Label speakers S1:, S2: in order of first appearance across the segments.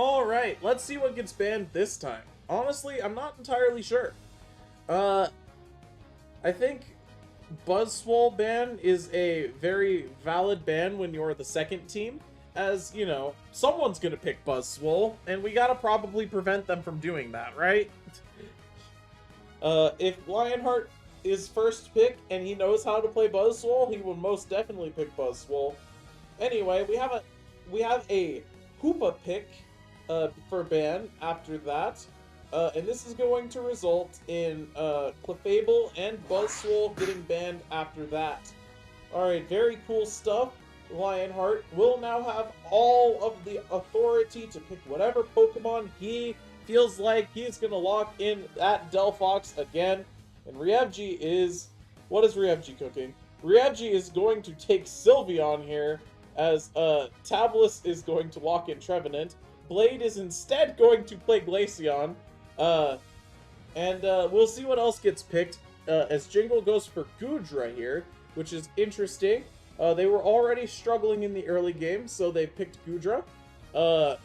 S1: Alright, let's see what gets banned this time. Honestly, I'm not entirely sure. I think Buzzswole ban is a very valid ban when you're the second team, as, you know, someone's gonna pick Buzzswole, and we gotta probably prevent them from doing that, right? If Lionheart is first pick and he knows how to play Buzzswole, he will most definitely pick Buzzswole. Anyway, we have a Hoopa pick for ban after that. And this is going to result in Clefable and Buzzswole getting banned after that. Alright, very cool stuff. Lionheart will now have all of the authority to pick whatever Pokemon he feels like. He's going to lock in at Delphox again. And Ryevji is... What is Ryevji cooking? Ryevji is going to take Sylveon here, as Tablas is going to lock in Trevenant. Blade is instead going to play Glaceon. We'll see what else gets picked, as Jingle goes for Goodra here, which is interesting. They were already struggling in the early game, so they picked Goodra,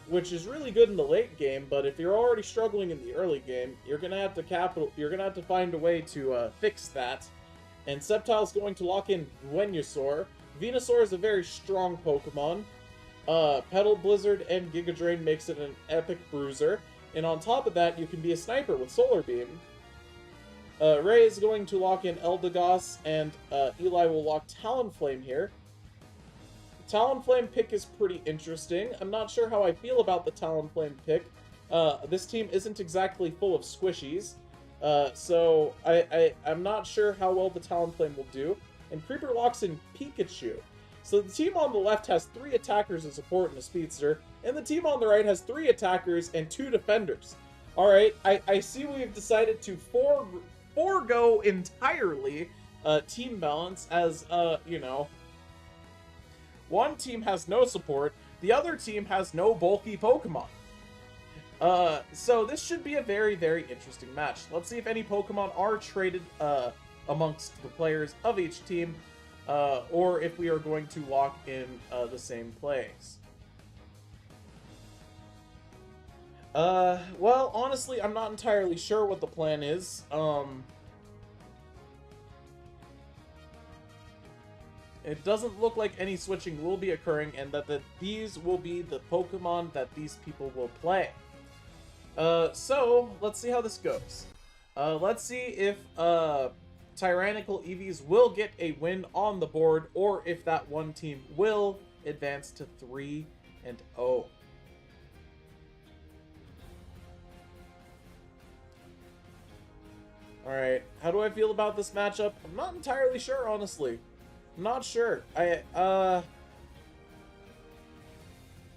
S1: which is really good in the late game, but if you're already struggling in the early game, you're gonna have to find a way to, fix that. And Sceptile's going to lock in Venusaur. Venusaur is a very strong Pokemon. Petal Blizzard and Giga Drain makes it an epic bruiser. And on top of that, you can be a sniper with Solar Beam. Ray is going to lock in Eldegoss, and Eli will lock Talonflame here. Talonflame pick is pretty interesting. I'm not sure how I feel about the Talonflame pick. This team isn't exactly full of squishies, so I'm not sure how well the Talonflame will do. And Creeper locks in Pikachu. So the team on the left has 3 attackers, a support, and a speedster, and the team on the right has 3 attackers and 2 defenders. Alright, I see we've decided to forego entirely team balance, as, you know, one team has no support, the other team has no bulky Pokemon. So this should be a very, very interesting match. Let's see if any Pokemon are traded amongst the players of each team, or if we are going to lock in the same plays. Well, honestly, I'm not entirely sure what the plan is. It doesn't look like any switching will be occurring, and that these will be the Pokemon that these people will play. So, let's see how this goes. Let's see if Tyrannical Eevees will get a win on the board, or if that one team will advance to 3-0. Alright, how do I feel about this matchup? I'm not entirely sure, honestly. I'm not sure. I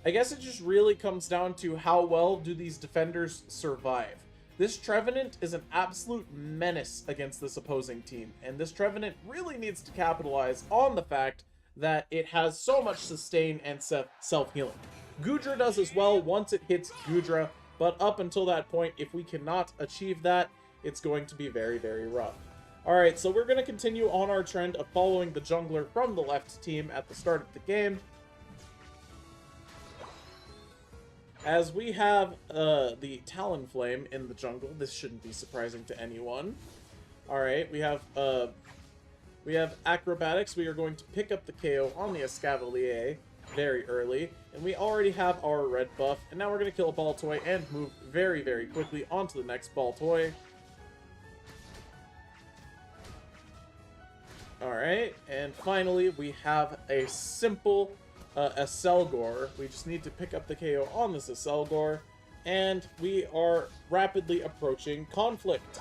S1: guess it just really comes down to how well do these defenders survive. This Trevenant is an absolute menace against this opposing team, and this Trevenant really needs to capitalize on the fact that it has so much sustain and self-healing. Goodra does as well once it hits Goodra, but up until that point, if we cannot achieve that, it's going to be very, very rough. Alright, so we're going to continue on our trend of following the jungler from the left team at the start of the game. As we have the Talonflame in the jungle, this shouldn't be surprising to anyone. Alright, we have Acrobatics. We are going to pick up the KO on the Escavalier very early. And we already have our red buff. And now we're going to kill a Baltoy and move very, very quickly onto the next Baltoy. Alright, and finally we have a simple Aselgor. We just need to pick up the KO on this Aselgor, and we are rapidly approaching conflict.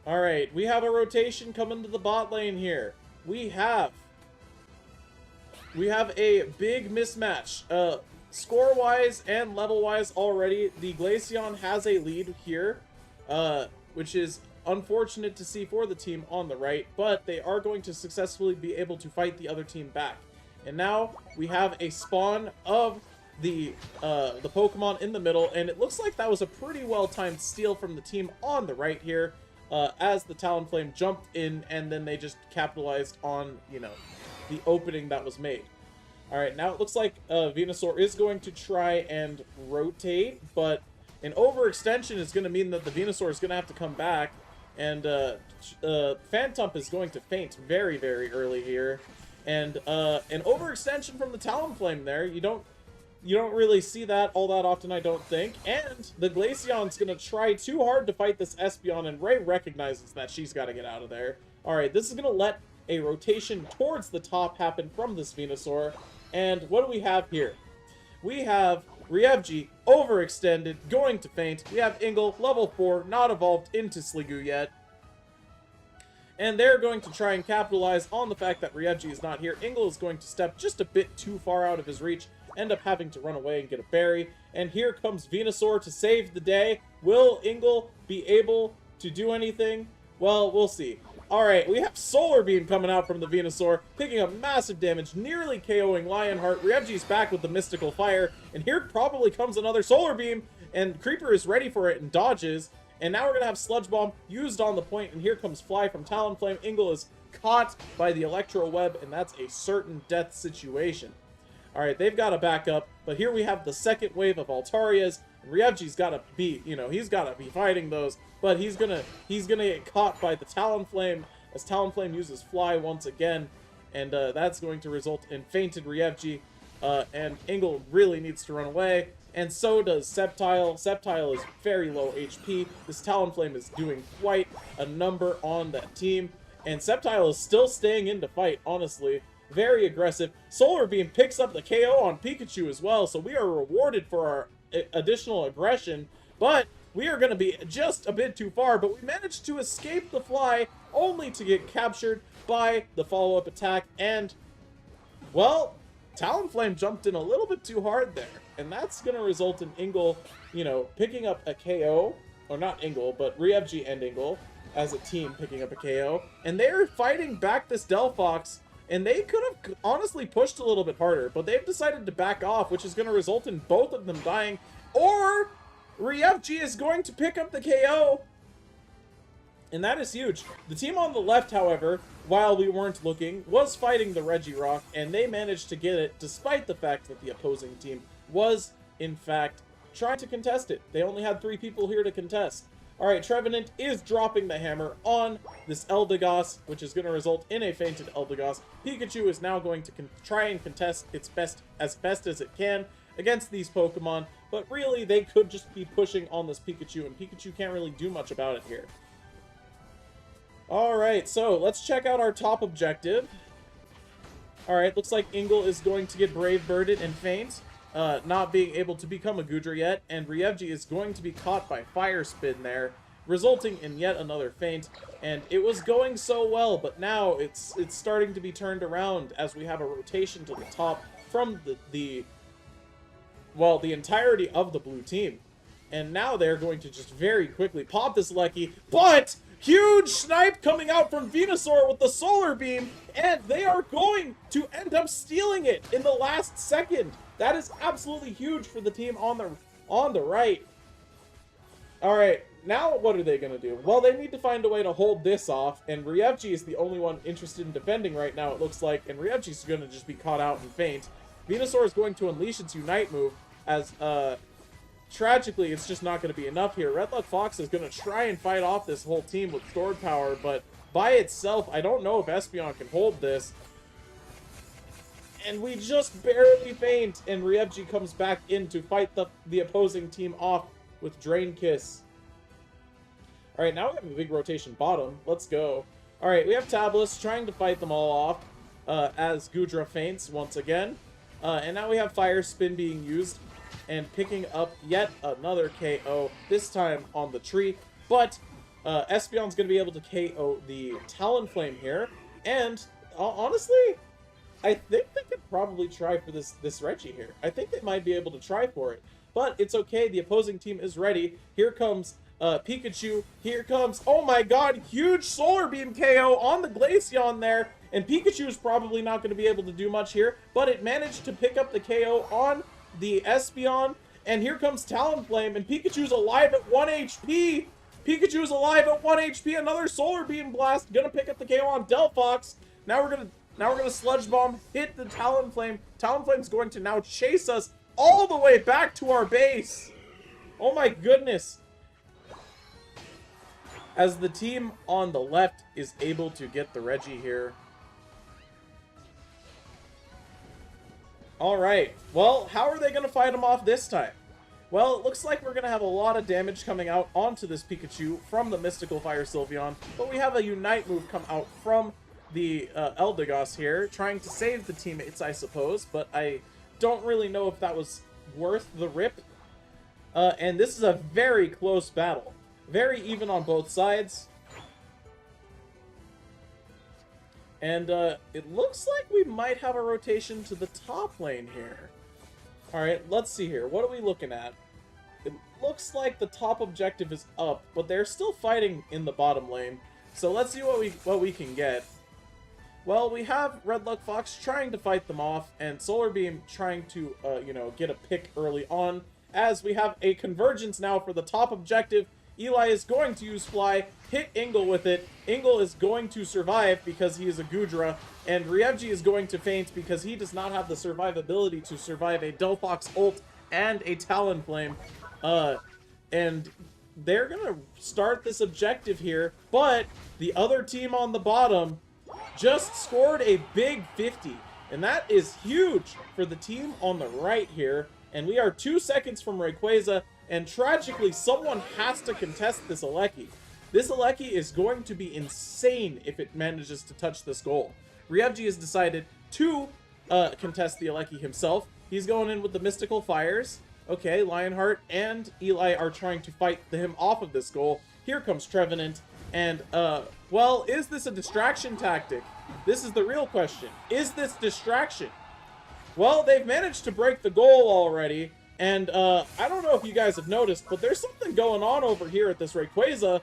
S1: Alright, we have a rotation coming to the bot lane here. We have a big mismatch. Score-wise and level-wise already, the Glaceon has a lead here, which is unfortunate to see for the team on the right, but they are going to successfully be able to fight the other team back. And now we have a spawn of the Pokemon in the middle, and it looks like that was a pretty well-timed steal from the team on the right here, as the Talonflame jumped in, and then they just capitalized on, you know, the opening that was made. Alright, now it looks like Venusaur is going to try and rotate, but an overextension is going to mean that the Venusaur is going to have to come back, and Phantump is going to faint very, very early here. And an overextension from the Talonflame there, you don't really see that all that often, I don't think. And the Glaceon's going to try too hard to fight this Espeon, and Ray recognizes that she's got to get out of there. Alright, this is going to let a rotation towards the top happen from this Venusaur. And what do we have here? We have Ryevji, overextended, going to faint. We have Ingle, level 4, not evolved into Sliggoo yet. And they're going to try and capitalize on the fact that Ryevji is not here. Ingle is going to step just a bit too far out of his reach, end up having to run away and get a berry. And here comes Venusaur to save the day. Will Ingle be able to do anything? Well, we'll see. Alright, we have Solar Beam coming out from the Venusaur, picking up massive damage, nearly KOing Lionheart. Ryevji's back with the Mystical Fire, and here probably comes another Solar Beam, and Creeper is ready for it and dodges. And now we're going to have Sludge Bomb used on the point, and here comes Fly from Talonflame. Ingle is caught by the Electro Web, and that's a certain death situation. Alright, they've got to back up, but here we have the second wave of Altarias. Ryevji's got to be, he's got to be fighting those, but he's gonna get caught by the Talonflame as Talonflame uses Fly once again, and that's going to result in fainted Ryevji, and Ingle really needs to run away, and so does Sceptile. Sceptile is very low HP. This Talonflame is doing quite a number on that team, and Sceptile is still staying in to fight, honestly. Very aggressive. Solar Beam picks up the KO on Pikachu as well, so we are rewarded for our additional aggression, but we are going to be just a bit too far. But we managed to escape the Fly, only to get captured by the follow-up attack, and, well, Talonflame jumped in a little bit too hard there, and that's going to result in Ingle, picking up a KO, or not Ingle, but Ryevji and Ingle, as a team picking up a KO, and they're fighting back this Delphox. And they could have honestly pushed a little bit harder, but they've decided to back off, which is going to result in both of them dying. Or Ryevji is going to pick up the KO. And that is huge. The team on the left, however, while we weren't looking, was fighting the Regirock, and they managed to get it despite the fact that the opposing team was, in fact, trying to contest it. They only had 3 people here to contest. Alright, Trevenant is dropping the hammer on this Eldegoss, which is going to result in a fainted Eldegoss. Pikachu is now going to try and contest its best as it can against these Pokemon, but really they could just be pushing on this Pikachu, and Pikachu can't really do much about it here. Alright, so let's check out our top objective. Alright, looks like Ingle is going to get Brave Birded and faint. Not being able to become a Goodra yet, and Ryevji is going to be caught by Fire Spin there, resulting in yet another faint. And it was going so well, but now it's starting to be turned around as we have a rotation to the top from the entirety of the blue team. And now they're going to just very quickly pop this Lecky, but huge snipe coming out from Venusaur with the Solar Beam, and they are going to end up stealing it in the last second. That is absolutely huge for the team on the right. Alright, now what are they going to do? Well, they need to find a way to hold this off, and Ryevji is the only one interested in defending right now, it looks like, and Ryevji's going to just be caught out and faint. Venusaur is going to unleash its Unite move, as, tragically, it's just not going to be enough here. Redluck Fox is going to try and fight off this whole team with Sword Power, but by itself, I don't know if Espeon can hold this. And we just barely faint, and Ryevji comes back in to fight the opposing team off with Drain Kiss. Alright, now we have a big rotation bottom. Let's go. Alright, we have Tablas trying to fight them all off as Goodra faints once again. And now we have Fire Spin being used and picking up yet another KO, this time on the tree. But Espeon's going to be able to KO the Talonflame here. And honestly, I think they could probably try for this Reggie here. I think they might be able to try for it. But it's okay, the opposing team is ready. Here comes Pikachu. Here comes, oh my god, huge Solar Beam KO on the Glaceon there. And Pikachu is probably not going to be able to do much here. But it managed to pick up the KO on the Espeon. And here comes Talonflame. And Pikachu's alive at 1 HP. Pikachu's alive at 1 HP. Another Solar Beam Blast. Gonna pick up the KO on Delphox. Now we're gonna Now we're going to Sludge Bomb, hit the Talonflame. Talonflame's going to now chase us all the way back to our base. Oh my goodness. As the team on the left is able to get the Reggie here. Alright, well, how are they going to fight him off this time? Well, it looks like we're going to have a lot of damage coming out onto this Pikachu from the Mystical Fire Sylveon, but we have a Unite move come out from the Eldegoss here, trying to save the teammates, I suppose, but I don't really know if that was worth the rip. And this is a very close battle. Very even on both sides. And it looks like we might have a rotation to the top lane here. Alright, let's see here. What are we looking at? It looks like the top objective is up, but they're still fighting in the bottom lane. So let's see what we can get. Well, we have Red Luck Fox trying to fight them off, and Solar Beam trying to, you know, get a pick early on. As we have a convergence now for the top objective. Eli is going to use Fly, hit Ingle with it. Ingle is going to survive because he is a Goodra, and Ryevji is going to faint because he does not have the survivability to survive a Delphox ult and a Talonflame. And they're going to start this objective here, but the other team on the bottom just scored a big 50, and that is huge for the team on the right here. And we are 2 seconds from Rayquaza, and tragically, someone has to contest this Alecki. This Alecki is going to be insane if it manages to touch this goal. Ryevji has decided to contest the Alecki himself. He's going in with the Mystical Fires. Okay, Lionheart and Eli are trying to fight him off of this goal. Here comes Trevenant, and, well, is this a distraction tactic? This is the real question. Is this distraction? Well, they've managed to break the goal already, and I don't know if you guys have noticed, but there's something going on over here at this Rayquaza.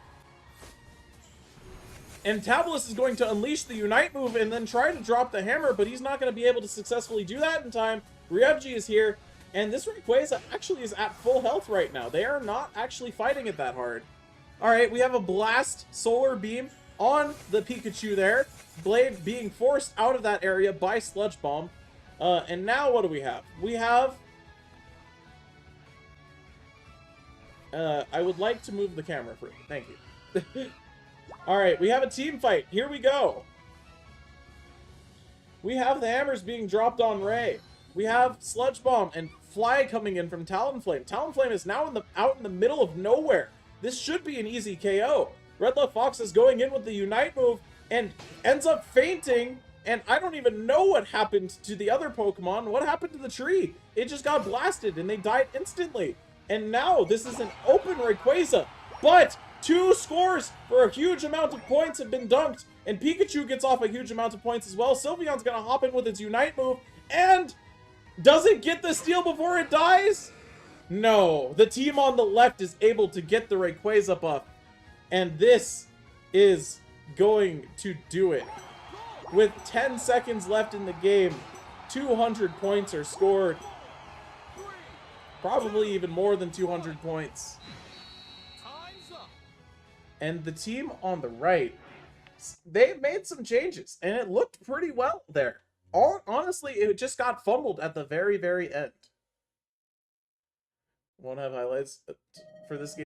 S1: And Tabulus is going to unleash the Unite move and then try to drop the hammer, but he's not going to be able to successfully do that in time. Ryevji is here, and this Rayquaza actually is at full health right now. They are not actually fighting it that hard. Alright, we have a Blast Solar Beam on the Pikachu there. Blade being forced out of that area by Sludge Bomb. And now what do we have? We have... I would like to move the camera for you. Thank you. Alright, we have a team fight. Here we go. We have the hammers being dropped on Ray. We have Sludge Bomb and Fly coming in from Talonflame. Talonflame is now out in the middle of nowhere. This should be an easy KO. Red Luck Fox is going in with the Unite move and ends up fainting. And I don't even know what happened to the other Pokemon. What happened to the tree? It just got blasted and they died instantly. And now this is an open Rayquaza. But 2 scores for a huge amount of points have been dunked. And Pikachu gets off a huge amount of points as well. Sylveon's going to hop in with its Unite move. And does it get the steal before it dies? No. The team on the left is able to get the Rayquaza buff. And this is going to do it. With 10 seconds left in the game, 200 points are scored. Probably even more than 200 points. And the team on the right, they made some changes, and it looked pretty well there. Honestly, it just got fumbled at the very, very end. Won't have highlights for this game.